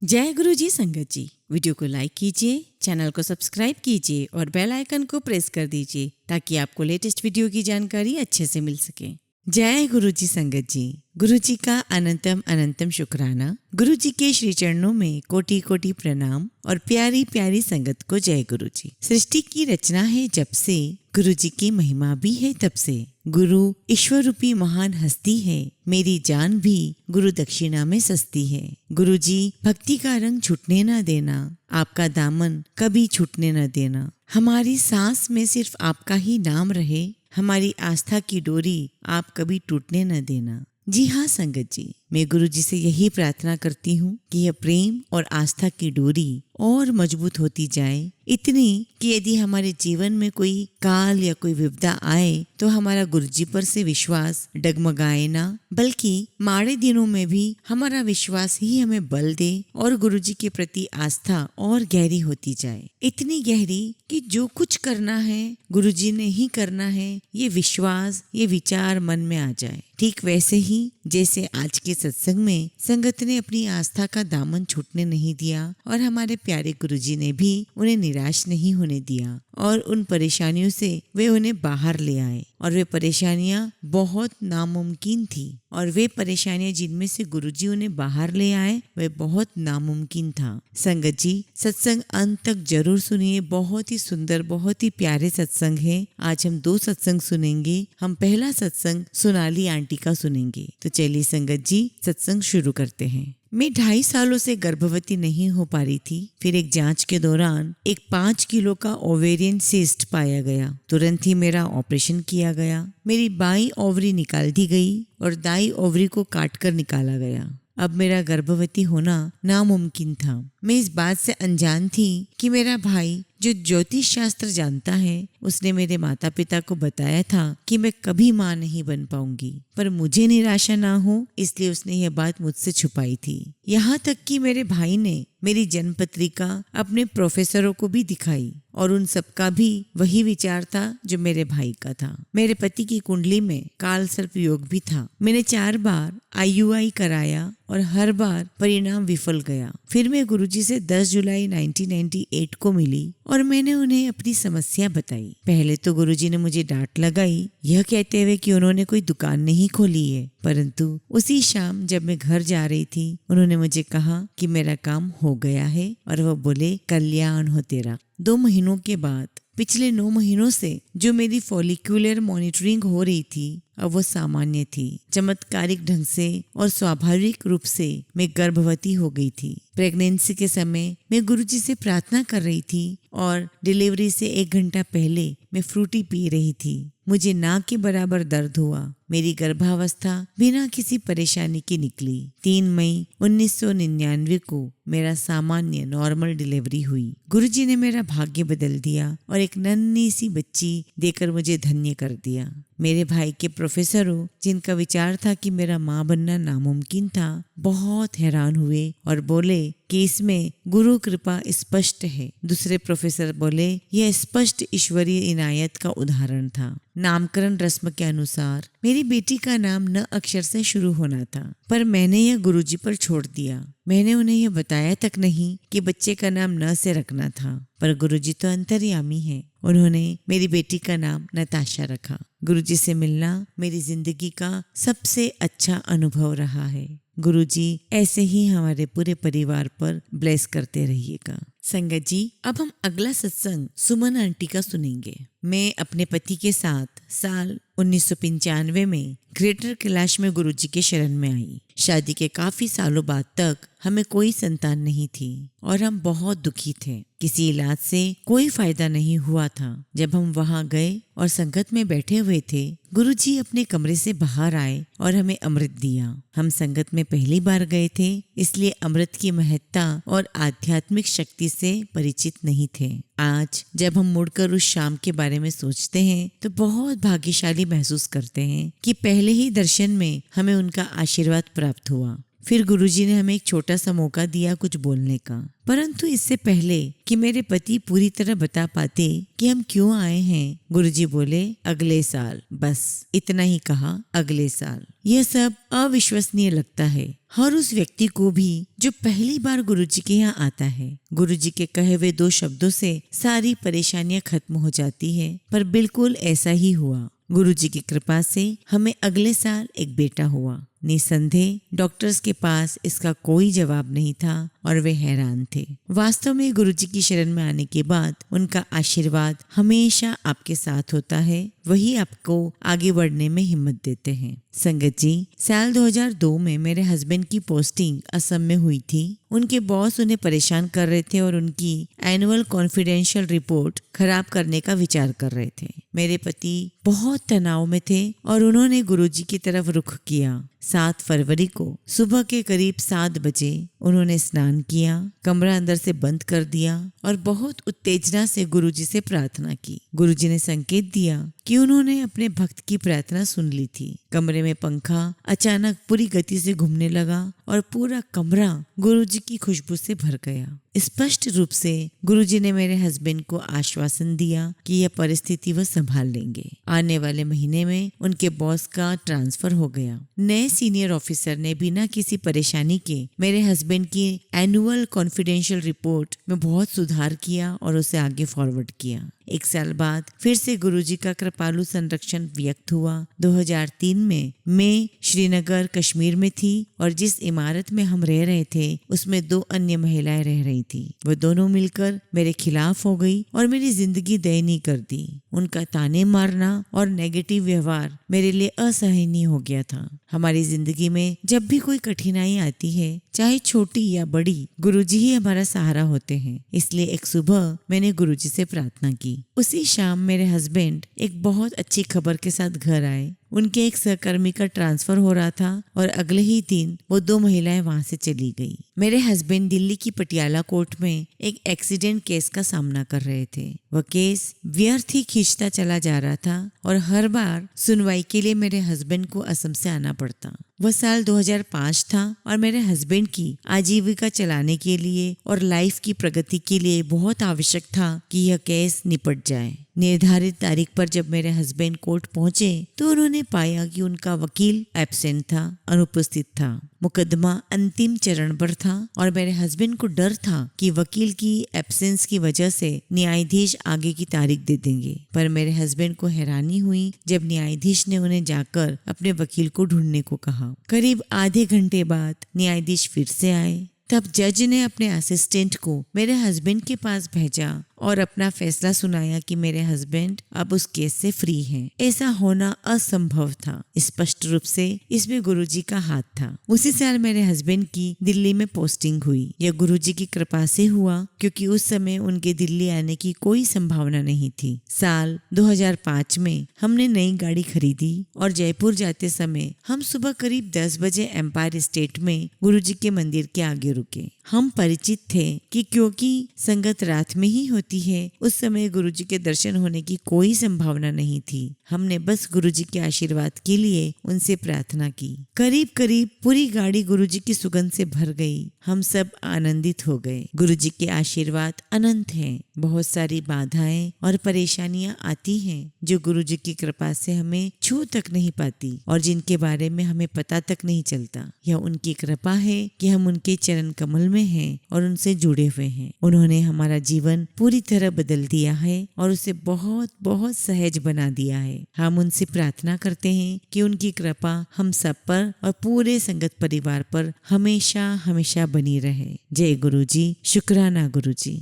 जय गुरु जी संगत जी। वीडियो को लाइक कीजिए, चैनल को सब्सक्राइब कीजिए और बेल आइकन को प्रेस कर दीजिए ताकि आपको लेटेस्ट वीडियो की जानकारी अच्छे से मिल सके। जय गुरु जी संगत जी। गुरु जी का अनंतम अनंतम शुक्राना। गुरु जी के श्री चरणों में कोटि कोटि प्रणाम और प्यारी प्यारी संगत को जय गुरु जी। सृष्टि की रचना है जब से, गुरु जी की महिमा भी है तब से। गुरु ईश्वर रूपी महान हस्ती है, मेरी जान भी गुरु दक्षिणा में सस्ती है। गुरु जी भक्ति का रंग छूटने न देना, आपका दामन कभी छूटने न देना। हमारी सांस में सिर्फ आपका ही नाम रहे, हमारी आस्था की डोरी आप कभी टूटने न देना। जी हाँ संगत जी, मैं गुरु जी से यही प्रार्थना करती हूँ कि यह प्रेम और आस्था की डोरी और मजबूत होती जाए, इतनी कि यदि हमारे जीवन में कोई काल या कोई विपदा आए तो हमारा गुरु जी पर से विश्वास डगमगाए ना, बल्कि माड़े दिनों में भी हमारा विश्वास ही हमें बल दे और गुरु जी के प्रति आस्था और गहरी होती जाए। इतनी गहरी कि जो कुछ करना है गुरु जी ने ही करना है, ये विश्वास ये विचार मन में आ जाए। ठीक वैसे ही जैसे आज के सत्संग में संगत ने अपनी आस्था का दामन छूटने नहीं दिया और हमारे प्यारे गुरुजी ने भी उन्हें निराश नहीं होने दिया और उन परेशानियों से वे उन्हें बाहर ले आए। और वे परेशानियां बहुत नामुमकिन थी और वे परेशानियां जिनमें से गुरुजी उन्हें बाहर ले आए वे बहुत नामुमकिन था। संगत जी सत्संग अंत तक जरूर सुनिए, बहुत ही सुंदर बहुत ही प्यारे सत्संग है। आज हम 2 सत्संग सुनेंगे। हम पहला सत्संग सोनाली आंटी का सुनेंगे। तो चलिए संगत जी सत्संग शुरू करते हैं। मैं 2.5 सालों से गर्भवती नहीं हो पा रही थी। फिर एक जांच के दौरान एक 5 किलो का ओवेरियन सिस्ट पाया गया। तुरंत ही मेरा ऑपरेशन किया गया। मेरी बाईं ओवरी निकाल दी गई और दाईं ओवरी को काट कर निकाला गया। अब मेरा गर्भवती होना नामुमकिन था। मैं इस बात से अनजान थी कि मेरा भाई जो ज्योतिष शास्त्र जानता है उसने मेरे माता पिता को बताया था कि मैं कभी माँ नहीं बन पाऊंगी, पर मुझे निराशा ना हो इसलिए उसने यह बात मुझसे छुपाई थी। यहाँ तक कि मेरे भाई ने मेरी जन्म पत्रिका अपने प्रोफेसरों को भी दिखाई और उन सबका भी वही विचार था जो मेरे भाई का था। मेरे पति की कुंडली में काल सर्प योग भी था। मैंने 4 बार IUI कराया और हर बार परिणाम विफल गया। फिर मैं गुरुजी से 10 जुलाई 1998 को मिली और मैंने उन्हें अपनी समस्या बताई। पहले तो गुरुजी ने मुझे डांट लगाई, यह कहते हुए कि उन्होंने कोई दुकान नहीं खोली है, परंतु उसी शाम जब मैं घर जा रही थी उन्होंने मुझे कहा कि मेरा काम हो गया है और वह बोले कल्याण हो तेरा। 2 महीनों के बाद पिछले 9 महीनों से जो मेरी फॉलिक्यूलर मॉनिटरिंग हो रही थी अब वो सामान्य थी। चमत्कारिक ढंग से और स्वाभाविक रूप से मैं गर्भवती हो गई थी। प्रेगनेंसी के समय मैं गुरुजी से प्रार्थना कर रही थी और डिलीवरी से 1 घंटा पहले मैं फ्रूटी पी रही थी। मुझे ना के बराबर दर्द हुआ। मेरी गर्भावस्था बिना किसी परेशानी की निकली। 3 मई 1999 को मेरा सामान्य नॉर्मल डिलीवरी हुई। गुरुजी ने मेरा भाग्य बदल दिया और एक नन्ही सी बच्ची देकर मुझे धन्य कर दिया। मेरे भाई के प्रोफेसरों जिनका विचार था कि मेरा माँ बनना नामुमकिन था, बहुत हैरान हुए और बोले कि इसमें गुरु कृपा स्पष्ट है। दूसरे प्रोफेसर बोले यह स्पष्ट ईश्वरीय इनायत का उदाहरण था। नामकरण रस्म के अनुसार मेरी बेटी का नाम न अक्षर से शुरू होना था, पर मैंने यह गुरुजी पर छोड़ दिया। मैंने उन्हें यह बताया तक नहीं कि बच्चे का नाम न से रखना था, पर गुरुजी तो अंतर्यामी है। उन्होंने मेरी बेटी का नाम नताशा रखा। गुरुजी से मिलना मेरी जिंदगी का सबसे अच्छा अनुभव रहा है। गुरुजी ऐसे ही हमारे पूरे परिवार पर ब्लेस करते रहिएगा। संगत जी अब हम अगला सत्संग सुमन आंटी का सुनेंगे। मैं अपने पति के साथ साल 1995 में ग्रेटर कैलाश में गुरुजी के शरण में आई। शादी के काफी सालों बाद तक हमें कोई संतान नहीं थी और हम बहुत दुखी थे। किसी इलाज से कोई फायदा नहीं हुआ था। जब हम वहां गए और संगत में बैठे हुए थे, गुरुजी अपने कमरे से बाहर आए और हमें अमृत दिया। हम संगत में पहली बार गए थे, इसलिए अमृत की महत्ता और आध्यात्मिक शक्ति से परिचित नहीं थे। आज जब हम मुड़कर उस शाम के बारे में सोचते हैं तो बहुत भाग्यशाली महसूस करते हैं कि पहले ही दर्शन में हमें उनका आशीर्वाद प्राप्त हुआ। फिर गुरुजी ने हमें एक छोटा सा मौका दिया कुछ बोलने का, परंतु इससे पहले कि मेरे पति पूरी तरह बता पाते कि हम क्यों आए हैं, गुरुजी बोले अगले साल। बस इतना ही कहा, अगले साल। यह सब अविश्वसनीय लगता है हर उस व्यक्ति को भी जो पहली बार गुरुजी के यहाँ आता है। गुरुजी के कहे हुए 2 शब्दों से सारी परेशानियां खत्म हो जाती है, पर बिल्कुल ऐसा ही हुआ। गुरुजी की कृपा से हमें अगले साल एक बेटा हुआ। निसंदेह डॉक्टर्स के पास इसका कोई जवाब नहीं था और वे हैरान थे। वास्तव में गुरुजी की शरण में आने के बाद उनका आशीर्वाद हमेशा आपके साथ होता है, वही आपको आगे बढ़ने में हिम्मत देते हैं। संगत जी, साल 2002 में मेरे हस्बैंड की पोस्टिंग असम में हुई थी। उनके बॉस उन्हें परेशान कर रहे थे और उनकी एनुअल कॉन्फिडेंशियल रिपोर्ट खराब करने का विचार कर रहे थे। मेरे पति बहुत तनाव में थे और उन्होंने गुरुजी की तरफ रुख किया। 7 फरवरी को सुबह के करीब 7 बजे उन्होंने स्नान किया, कमरा अंदर से बंद कर दिया और बहुत उत्तेजना से गुरुजी से प्रार्थना की। गुरुजी ने संकेत दिया कि उन्होंने अपने भक्त की प्रार्थना सुन ली थी। कमरे में पंखा अचानक पूरी गति से घूमने लगा और पूरा कमरा गुरुजी की खुशबू से भर गया। स्पष्ट रूप से गुरुजी ने मेरे हस्बैंड को आश्वासन दिया कि यह परिस्थिति वह संभाल लेंगे। आने वाले महीने में उनके बॉस का ट्रांसफर हो गया। नए सीनियर ऑफिसर ने बिना किसी परेशानी के मेरे हस्बैंड की एनुअल कॉन्फिडेंशियल रिपोर्ट में बहुत सुधार किया और उसे आगे फॉरवर्ड किया। 1 साल बाद फिर से गुरुजी का कृपालु संरक्षण व्यक्त हुआ। 2003 में मैं श्रीनगर कश्मीर में थी और जिस इमारत में हम रह रहे थे उसमें 2 अन्य महिलाएं रह रही थी। वो दोनों मिलकर मेरे खिलाफ हो गई और मेरी जिंदगी दयनीय कर दी। उनका ताने मारना और नेगेटिव व्यवहार मेरे लिए असहनीय हो गया था। हमारी जिंदगी में जब भी कोई कठिनाई आती है, चाहे छोटी या बड़ी, गुरुजी ही हमारा सहारा होते हैं। इसलिए एक सुबह मैंने गुरुजी से प्रार्थना की। उसी शाम मेरे हस्बैंड एक बहुत अच्छी खबर के साथ घर आए। उनके एक सहकर्मी का ट्रांसफर हो रहा था और अगले ही दिन वो 2 महिलाएं वहां से चली गई। मेरे हस्बैंड दिल्ली की पटियाला कोर्ट में एक एक्सीडेंट केस का सामना कर रहे थे। वह केस व्यर्थ ही खींचता चला जा रहा था और हर बार सुनवाई के लिए मेरे हस्बैंड को असम से आना पड़ता। वह साल 2005 था और मेरे हस्बैंड की आजीविका चलाने के लिए और लाइफ की प्रगति के लिए बहुत आवश्यक था कि यह केस निपट जाए। निर्धारित तारीख पर जब मेरे हस्बैंड कोर्ट पहुंचे तो उन्होंने पाया कि उनका वकील एब्सेंट था, अनुपस्थित था। मुकदमा अंतिम चरण पर था और मेरे हस्बैंड को डर था कि वकील की एब्सेंस की वजह से न्यायाधीश आगे की तारीख दे देंगे। पर मेरे हस्बैंड को हैरानी हुई जब न्यायाधीश ने उन्हें जाकर अपने वकील को ढूंढने को कहा। करीब आधे घंटे बाद न्यायाधीश फिर से आए। तब जज ने अपने असिस्टेंट को मेरे हस्बैंड के पास भेजा और अपना फैसला सुनाया कि मेरे हस्बैंड अब उस केस से फ्री हैं। ऐसा होना असंभव था। स्पष्ट रूप से इसमें गुरुजी का हाथ था। उसी साल मेरे हस्बैंड की दिल्ली में पोस्टिंग हुई। यह गुरुजी की कृपा से हुआ क्योंकि उस समय उनके दिल्ली आने की कोई संभावना नहीं थी। साल 2005 में हमने नई गाड़ी खरीदी और जयपुर जाते समय हम सुबह करीब 10 बजे एम्पायर स्टेट में गुरुजी के मंदिर के आगे रुके। हम परिचित थे कि क्योंकि संगत रात में ही होती है, उस समय गुरुजी के दर्शन होने की कोई संभावना नहीं थी। हमने बस गुरुजी के आशीर्वाद के लिए उनसे प्रार्थना की। करीब करीब पूरी गाड़ी गुरुजी की सुगंध से भर गई। हम सब आनंदित हो गए। गुरुजी के आशीर्वाद अनंत हैं। बहुत सारी बाधाएं और परेशानियां आती हैं जो गुरुजी की कृपा से हमें छू तक नहीं पाती और जिनके बारे में हमें पता तक नहीं चलता। यह उनकी कृपा है कि हम उनके चरण कमल में हैं और उनसे जुड़े हुए हैं। उन्होंने हमारा जीवन पूरी तरह बदल दिया है और उसे बहुत बहुत सहज बना दिया है। हम उनसे प्रार्थना करते हैं कि उनकी कृपा हम सब पर और पूरे संगत परिवार पर हमेशा हमेशा बनी रहे। जय गुरुजी। शुक्राना गुरुजी।